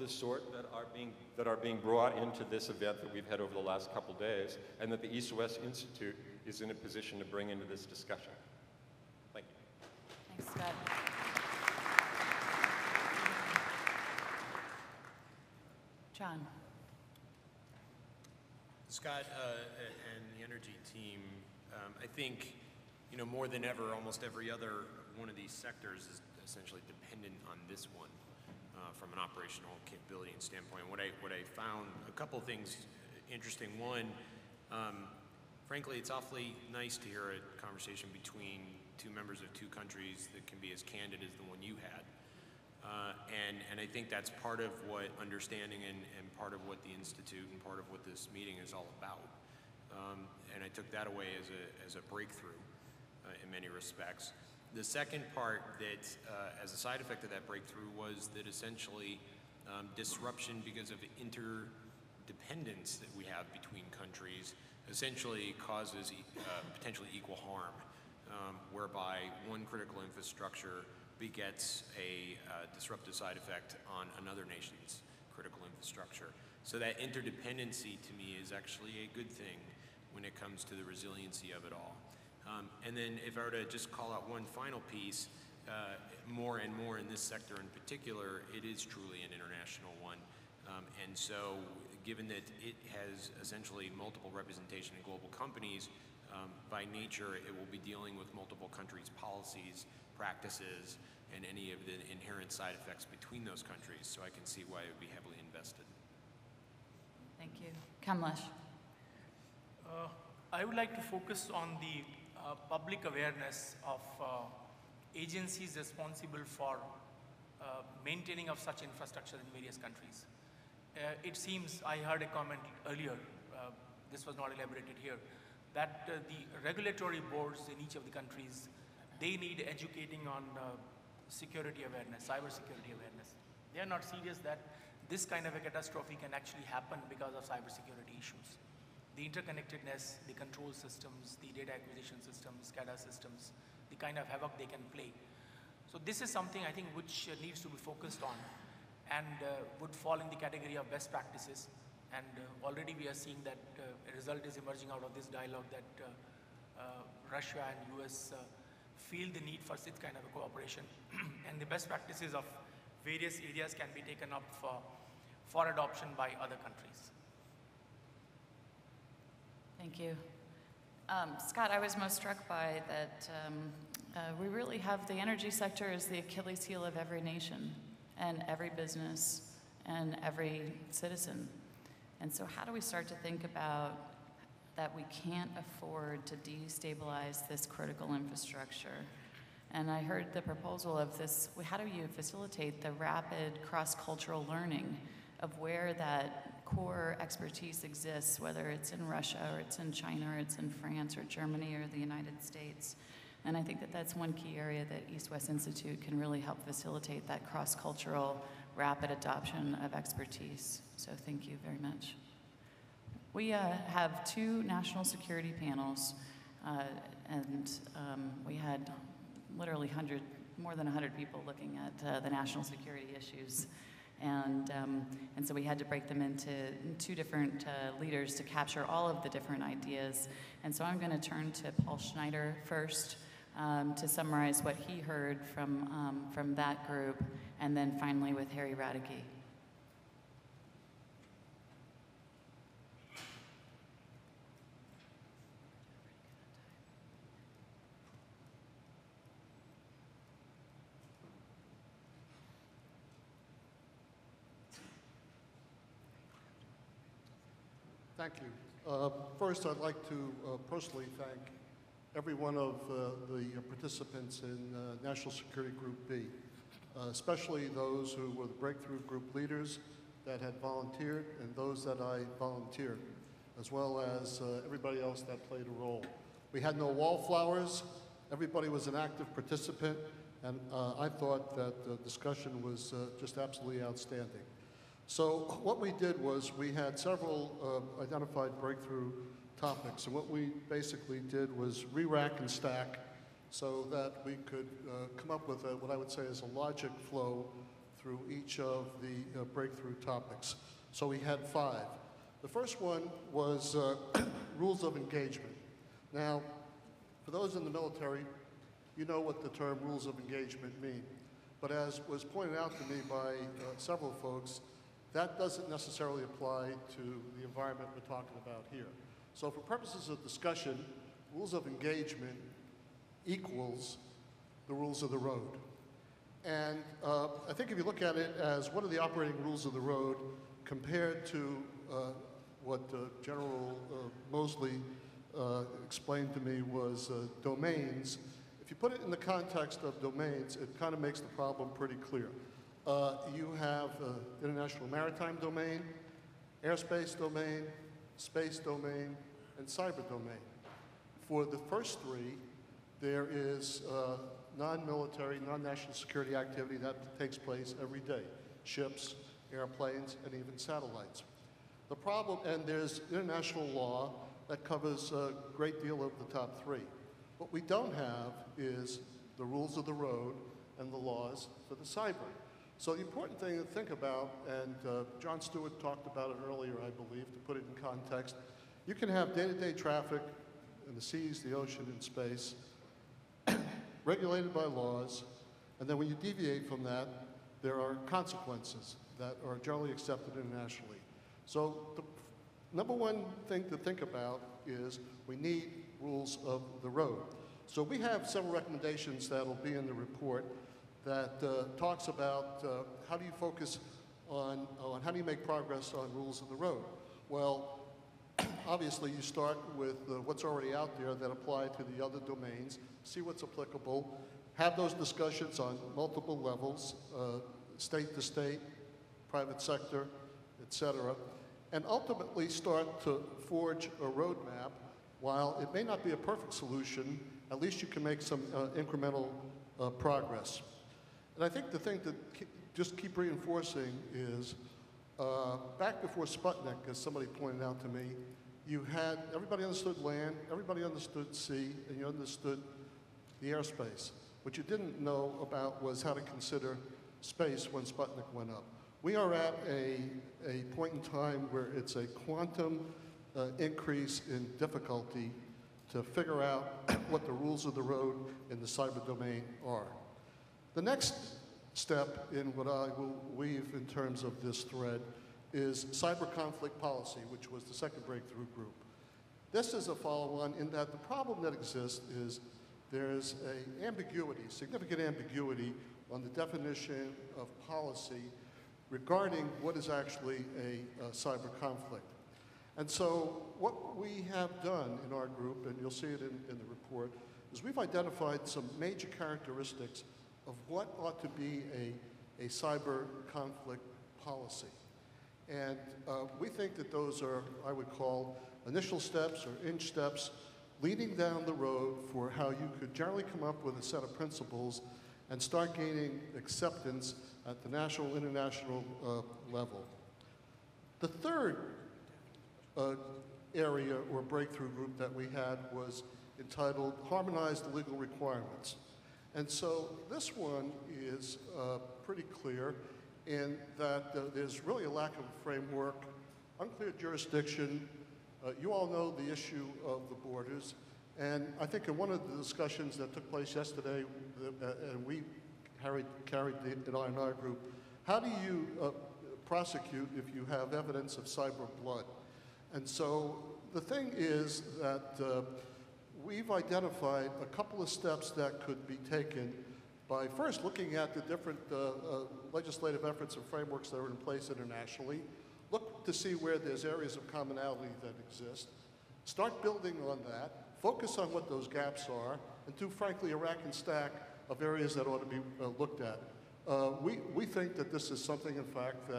the sort that are being brought into this event that we've had over the last couple days, and that the East-West Institute is in a position to bring into this discussion. Thank you. Thanks, Scott. John. Scott and the energy team, I think, more than ever, almost every other one of these sectors is essentially dependent on this one from an operational capability and standpoint. What I found, a couple of things interesting. One, frankly, it's awfully nice to hear a conversation between two members of two countries that can be as candid as the one you had. And I think that's part of what understanding and part of what the Institute and part of what this meeting is all about. And I took that away as a breakthrough in many respects. The second part that, as a side effect of that breakthrough, was that essentially disruption because of interdependence that we have between countries essentially causes potentially equal harm, whereby one critical infrastructure begets a disruptive side effect on another nation's critical infrastructure. So that interdependency to me is actually a good thing when it comes to the resiliency of it all. And then if I were to just call out one final piece, more and more in this sector in particular, it is truly an international one. And so given that it has essentially multiple representation in global companies, by nature it will be dealing with multiple countries' policies, practices, and any of the inherent side effects between those countries. So I can see why it would be heavily invested. Thank you. Kamlesh. I would like to focus on the public awareness of agencies responsible for maintaining of such infrastructure in various countries. It seems, I heard a comment earlier, this was not elaborated here, that the regulatory boards in each of the countries, they need educating on security awareness, cyber security awareness. They are not serious that this kind of a catastrophe can actually happen because of cybersecurity issues. The interconnectedness, the control systems, the data acquisition systems, SCADA systems, the kind of havoc they can play. So this is something I think which needs to be focused on and would fall in the category of best practices. And already we are seeing that a result is emerging out of this dialogue that Russia and US feel the need for such kind of a cooperation. And the best practices of various areas can be taken up for adoption by other countries. Thank you. Scott, I was most struck by that we really have the energy sector as the Achilles heel of every nation and every business and every citizen. And so how do we start to think about that we can't afford to destabilize this critical infrastructure? And I heard the proposal of this, how do you facilitate the rapid cross-cultural learning of where that core expertise exists, whether it's in Russia or it's in China or it's in France or Germany or the United States? And I think that that's one key area that East-West Institute can really help facilitate, that cross-cultural rapid adoption of expertise. So thank you very much. We have two national security panels, and we had literally more than 100 people looking at the national security issues. And so we had to break them into two different leaders to capture all of the different ideas. And so I'm going to turn to Paul Schneider first to summarize what he heard from that group, and then finally with Harry Radeke. Thank you. First, I'd like to personally thank every one of the participants in National Security Group B, especially those who were the breakthrough group leaders that had volunteered and those that I volunteered, as well as everybody else that played a role. We had no wallflowers. Everybody was an active participant, and I thought that the discussion was just absolutely outstanding. So what we did was we had several identified breakthrough topics, and what we basically did was re-rack and stack so that we could come up with what I would say is a logic flow through each of the breakthrough topics. So we had 5. The first one was rules of engagement. Now, for those in the military, you know what the term rules of engagement mean. But as was pointed out to me by several folks, that doesn't necessarily apply to the environment we're talking about here. So for purposes of discussion, rules of engagement equals the rules of the road. And I think if you look at it as what are the operating rules of the road compared to what General Mosley explained to me was domains, if you put it in the context of domains, it kind of makes the problem pretty clear. You have international maritime domain, airspace domain, space domain, and cyber domain. For the first 3, there is non-military, non-national security activity that takes place every day. Ships, airplanes, and even satellites. The problem, and there's international law that covers a great deal of the top 3. What we don't have is the rules of the road and the laws for the cyber. So the important thing to think about, and John Stewart talked about it earlier, I believe, to put it in context, you can have day-to-day traffic in the seas, the ocean, and space, regulated by laws, and then when you deviate from that, there are consequences that are generally accepted internationally. So the number one thing to think about is we need rules of the road. So we have several recommendations that will be in the report that talks about how do you focus on how do you make progress on rules of the road. Well, obviously you start with what's already out there that apply to the other domains, see what's applicable, have those discussions on multiple levels, state to state, private sector, et cetera, and ultimately start to forge a roadmap. While it may not be a perfect solution, at least you can make some incremental progress. And I think the thing to just keep reinforcing is back before Sputnik, as somebody pointed out to me, you had, everybody understood land, everybody understood sea, and you understood the airspace. What you didn't know about was how to consider space when Sputnik went up. We are at a point in time where it's a quantum increase in difficulty to figure out what the rules of the road in the cyber domain are. The next step in what I will weave in terms of this thread is cyber conflict policy, which was the second breakthrough group. This is a follow-on in that the problem that exists is there's an ambiguity, significant ambiguity on the definition of policy regarding what is actually a cyber conflict. And so what we have done in our group, and you'll see it in the report, is we've identified some major characteristics of what ought to be a cyber conflict policy. And we think that those are, I would call, initial steps or inch steps leading down the road for how you could generally come up with a set of principles and start gaining acceptance at the national, international level. The third area or breakthrough group that we had was entitled Harmonized Legal Requirements. And so this one is pretty clear in that there's really a lack of a framework, unclear jurisdiction. You all know the issue of the borders. And I think in one of the discussions that took place yesterday, and we carried it in our group, how do you prosecute if you have evidence of cyber blood? And so the thing is that we've identified a couple of steps that could be taken by first looking at the different legislative efforts and frameworks that are in place internationally, look to see where there's areas of commonality that exist, start building on that, focus on what those gaps are, and do, frankly, a rack and stack of areas that ought to be looked at. We think that this is something, in fact, that